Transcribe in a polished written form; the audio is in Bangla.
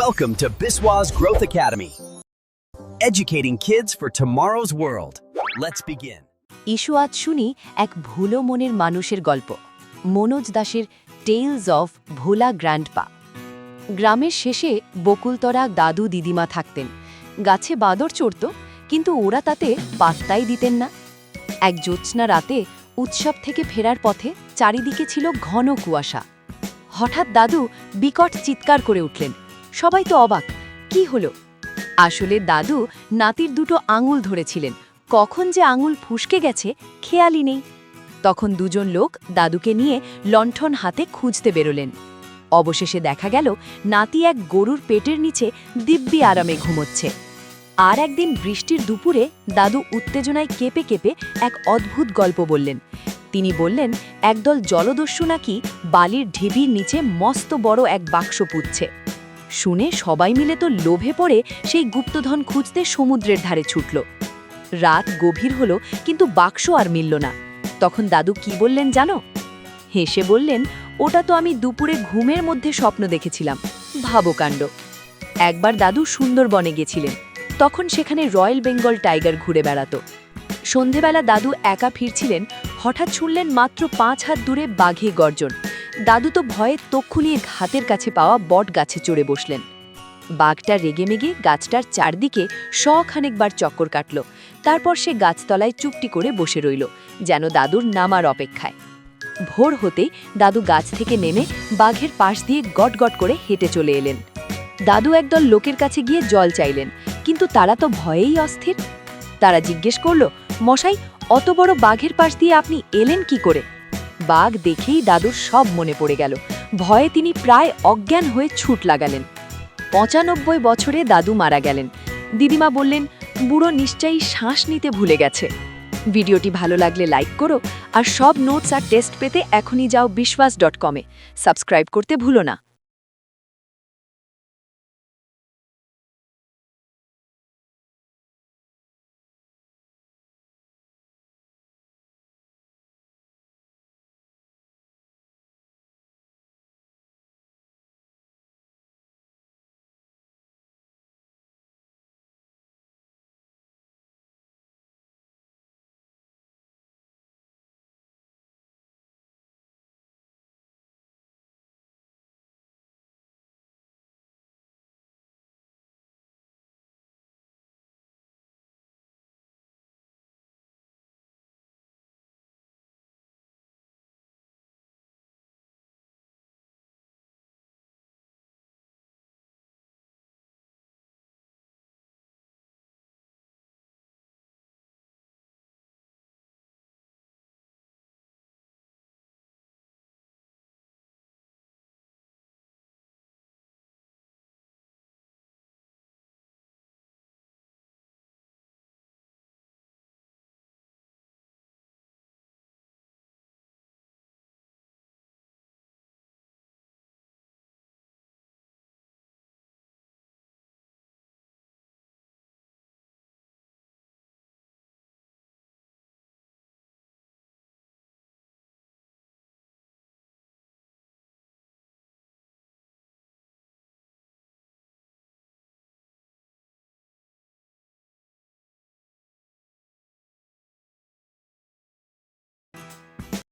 Welcome to Biswa's Growth Academy. Educating kids for tomorrow's world. Let's begin. Issue আজ শুনি এক ভুলো মনের মানুষের গল্প মনোজ দাসের টেইলস অফ ভোলা গ্র্যান্ডপা। গ্রামের শেষে বকুলতরা দাদু দিদিমা থাকতেন। গাছে বাদর চড়ত, কিন্তু ওরা তাতে পাত্তাই দিতেন না। এক জ্যোৎস্না রাতে উৎসব থেকে ফেরার পথে চারিদিকে ছিল ঘন কুয়াশা। হঠাৎ দাদু বিকট চিৎকার করে উঠলেন। সবাই তো অবাক, কি হলো? আসলে দাদু নাতির দুটো আঙুল ধরেছিলেন। কখন যে আঙুল ফুসকে গেছে খেয়ালই নেই। তখন দুজন লোক দাদুকে নিয়ে লণ্ঠন হাতে খুঁজতে বেরোলেন। অবশেষে দেখা গেল নাতি এক গরুর পেটের নিচে দিব্যি আরামে ঘুমোচ্ছে। আর একদিন বৃষ্টির দুপুরে দাদু উত্তেজনায় কেঁপে কেঁপে এক অদ্ভুত গল্প বললেন। তিনি বললেন, একদল জলদস্যু নাকি বালির ঢিবির নিচে মস্ত বড় এক বাক্স পুঁতছে। শুনে সবাই মিলে তো লোভে পড়ে সেই গুপ্তধন খুঁজতে সমুদ্রের ধারে ছুটল। রাত গভীর হলো, কিন্তু বাক্স আর মিলল না। তখন দাদু কি বললেন জানো? হেসে বললেন, ওটা তো আমি দুপুরে ঘুমের মধ্যে স্বপ্ন দেখেছিলাম। ভাবো কাণ্ড। একবার দাদু সুন্দরবনে গেছিলেন। তখন সেখানে রয়্যাল বেঙ্গল টাইগার ঘুরে বেড়াতো। সন্ধেবেলা দাদু একা ফিরছিলেন, হঠাৎ শুনলেন মাত্র 5 হাত দূরে বাঘে গর্জন। দাদু তো ভয়ে তক্ষুনিয়ে হাতের কাছে পাওয়া বট গাছে চড়ে বসলেন। বাঘটা রেগেমেগে গাছটার চারদিকে শখানেকবার চক্কর কাটল। তারপর সে গাছতলায় চুপটি করে বসে রইল, যেন দাদুর নামার অপেক্ষায়। ভোর হতেই দাদু গাছ থেকে নেমে বাঘের পাশ দিয়ে গটগট করে হেঁটে চলে এলেন। দাদু একদল লোকের কাছে গিয়ে জল চাইলেন, কিন্তু তারা তো ভয়েই অস্থির। তারা জিজ্ঞেস করল, মশাই, অত বড় বাঘের পাশ দিয়ে আপনি এলেন কি করে? বাঘ দেখেই দাদুর সব মনে পড়ে গেল। ভয়ে তিনি প্রায় অজ্ঞান হয়ে ছুট লাগালেন। 95 বছরে দাদু মারা গেলেন। দিদিমা বললেন, বুড়ো নিশ্চয়ই শ্বাস নিতে ভুলে গেছে। ভিডিওটি ভালো লাগলে লাইক করো, আর সব নোটস আর টেস্ট পেতে এখনই যাও biswas.com-এ। সাবস্ক্রাইব করতে ভুলো না।